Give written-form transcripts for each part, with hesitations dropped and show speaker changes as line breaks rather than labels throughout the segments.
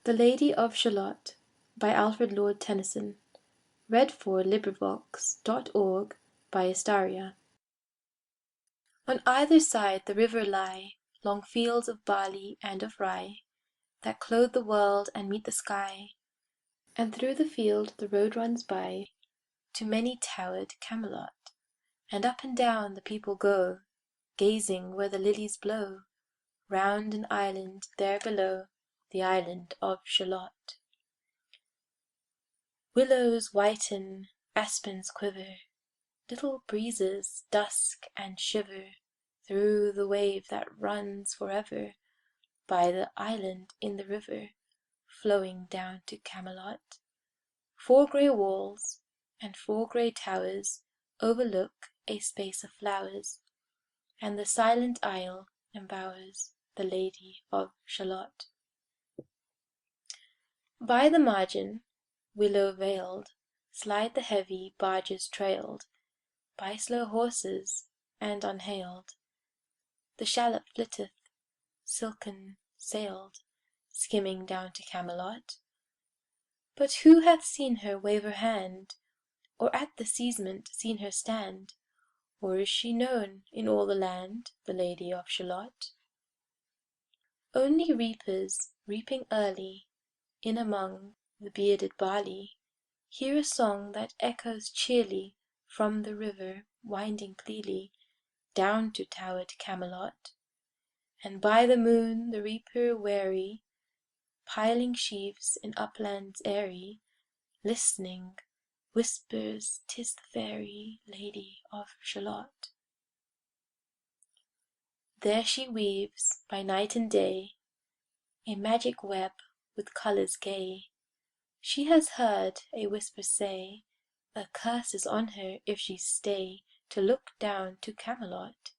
The Lady of Shalott by Alfred Tennyson. LibriVox.org by Astaria. On either side the river lie long fields of barley and of rye, that clothe the world and meet the sky, and through the field the road runs by to many-towered Camelot, and up and down the people go, gazing where the lilies blow, round an island there below, the island of Shalott. Willows whiten, aspens quiver, little breezes dusk and shiver through the wave that runs forever by the island in the river, flowing down to Camelot. 4 grey walls and 4 grey towers overlook a space of flowers, and the silent isle embowers the Lady of Shalott. By the margin, willow veiled, slide the heavy barges trailed by slow horses and unhailed. The Shalott flitteth, silken sailed, skimming down to Camelot. But who hath seen her wave her hand, or at the seasement seen her stand? Or is she known in all the land, the Lady of Shalott? Only reapers, reaping early, in among the bearded barley, hear a song that echoes cheerly from the river winding clearly down to towered Camelot. And by the moon the reaper weary, piling sheaves in uplands airy, listening, whispers 'tis the fairy Lady of Shalott. There she weaves by night and day a magic web with colours gay. She has heard a whisper say, a curse is on her if she stay to look down to Camelot.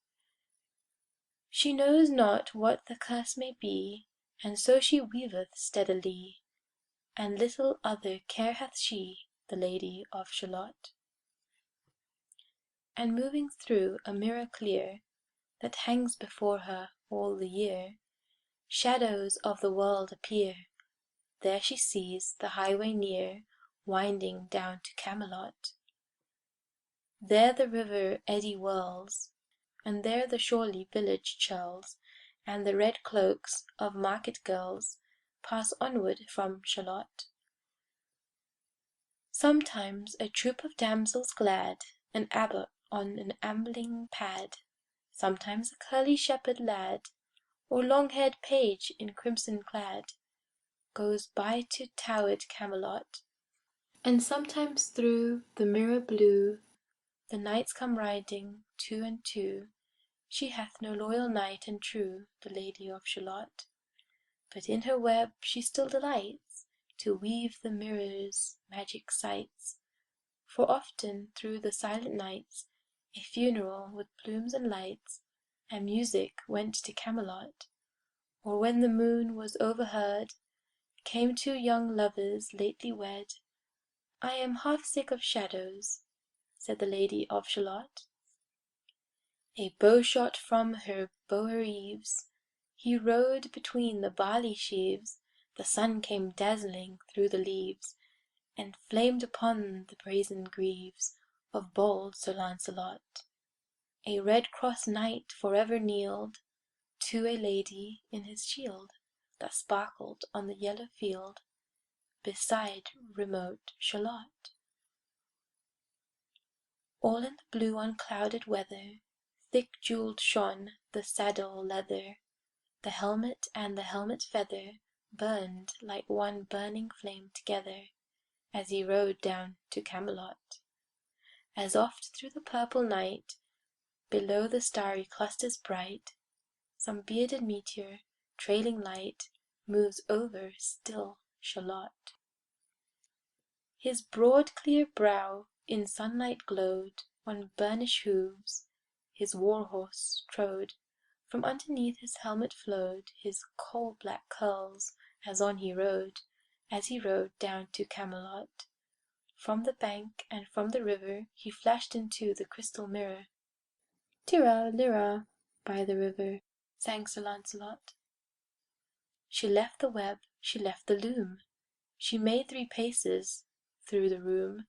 She knows not what the curse may be, and so she weaveth steadily, and little other care hath she, the Lady of Shalott. And moving through a mirror clear, that hangs before her all the year, shadows of the world appear. There she sees the highway near, winding down to Camelot. There the river eddy whirls, and there the shorely village churls, and the red cloaks of market girls pass onward from Shalott. Sometimes a troop of damsels glad, an abbot on an ambling pad, sometimes a curly shepherd lad, or long-haired page in crimson clad, goes by to towered Camelot. And sometimes through the mirror blue the knights come riding 2 and 2. She hath no loyal knight and true, the Lady of Shalott, but in her web she still delights to weave the mirror's magic sights. For often through the silent nights a funeral with plumes and lights and music went to Camelot, or when the moon was overhead came 2 young lovers lately wed. I am half sick of shadows, said the Lady of Shalott. A bowshot from her bower eaves, he rode between the barley sheaves. The sun came dazzling through the leaves, and flamed upon the brazen greaves of bold Sir Lancelot. A red cross knight forever kneeled to a lady in his shield, that sparkled on the yellow field beside remote Shalott. All in the blue unclouded weather, thick jewelled shone the saddle leather. The helmet and the helmet feather burned like one burning flame together, as he rode down to Camelot. As oft through the purple night, below the starry clusters bright, some bearded meteor, trailing light, moves over still Shalott. His broad clear brow in sunlight glowed, on burnished hooves his war-horse trode, from underneath his helmet flowed his coal-black curls as on he rode down to Camelot. From the bank and from the river he flashed into the crystal mirror. Tira, lira, by the river, sang Sir Lancelot. She left the web, she left the loom. She made 3 paces through the room.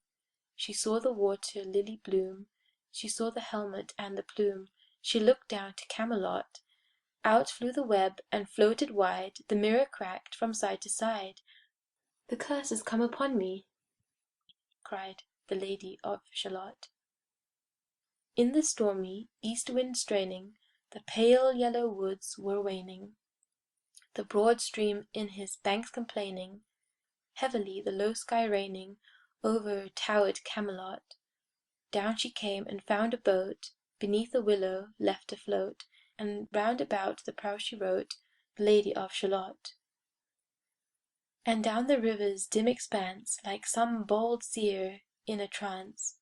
She saw the water lily bloom. She saw the helmet and the plume. She looked down to Camelot. Out flew the web and floated wide. The mirror cracked from side to side. "The curse has come upon me," cried the Lady of Shalott. In the stormy east wind straining, the pale yellow woods were waning, the broad stream in his banks complaining, heavily the low sky raining over towered Camelot. Down she came and found a boat beneath a willow left afloat, and round about the prow she wrote, "The Lady of Shalott." And down the river's dim expanse, like some bold seer in a trance,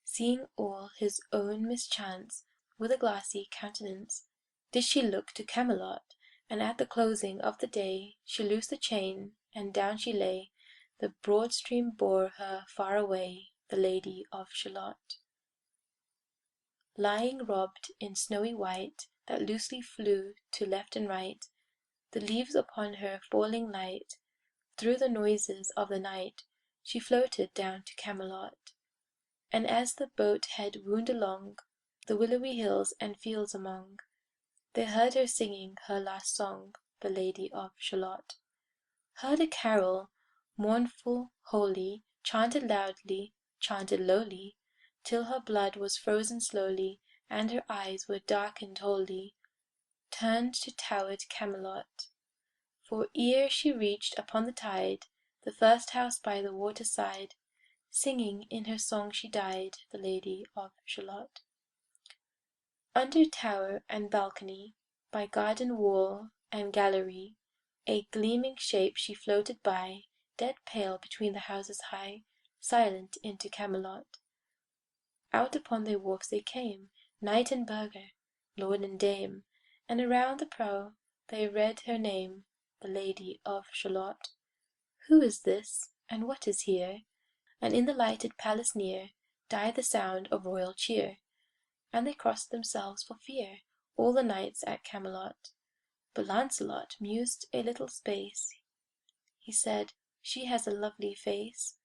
seeing all his own mischance, with a glassy countenance, did she look to Camelot, and at the closing of the day she loosed the chain, and down she lay. The broad stream bore her far away, the Lady of Shalott. Lying robbed in snowy white, that loosely flew to left and right, the leaves upon her falling light, through the noises of the night, she floated down to Camelot. And as the boat head wound along the willowy hills and fields among, they heard her singing her last song, the Lady of Shalott. Heard a carol, mournful, holy, chanted loudly, chanted lowly, till her blood was frozen slowly, and her eyes were darkened wholly, turned to towered Camelot. For ere she reached upon the tide the first house by the water side, singing in her song she died, the Lady of Shalott. Under tower and balcony, by garden wall and gallery, a gleaming shape she floated by, dead pale between the houses high, silent into Camelot. Out upon the wharfs they came, knight and burgher, lord and dame, and around the prow they read her name, the Lady of Shalott. Who is this, and what is here? And in the lighted palace near died the sound of royal cheer. And they crossed themselves for fear, all the knights at Camelot. But Lancelot mused a little space. He said, "She has a lovely face.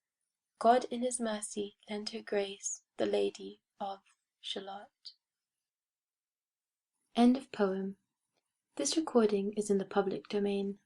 God in his mercy lend her grace, the Lady of Shalott." End of poem. This recording is in the public domain.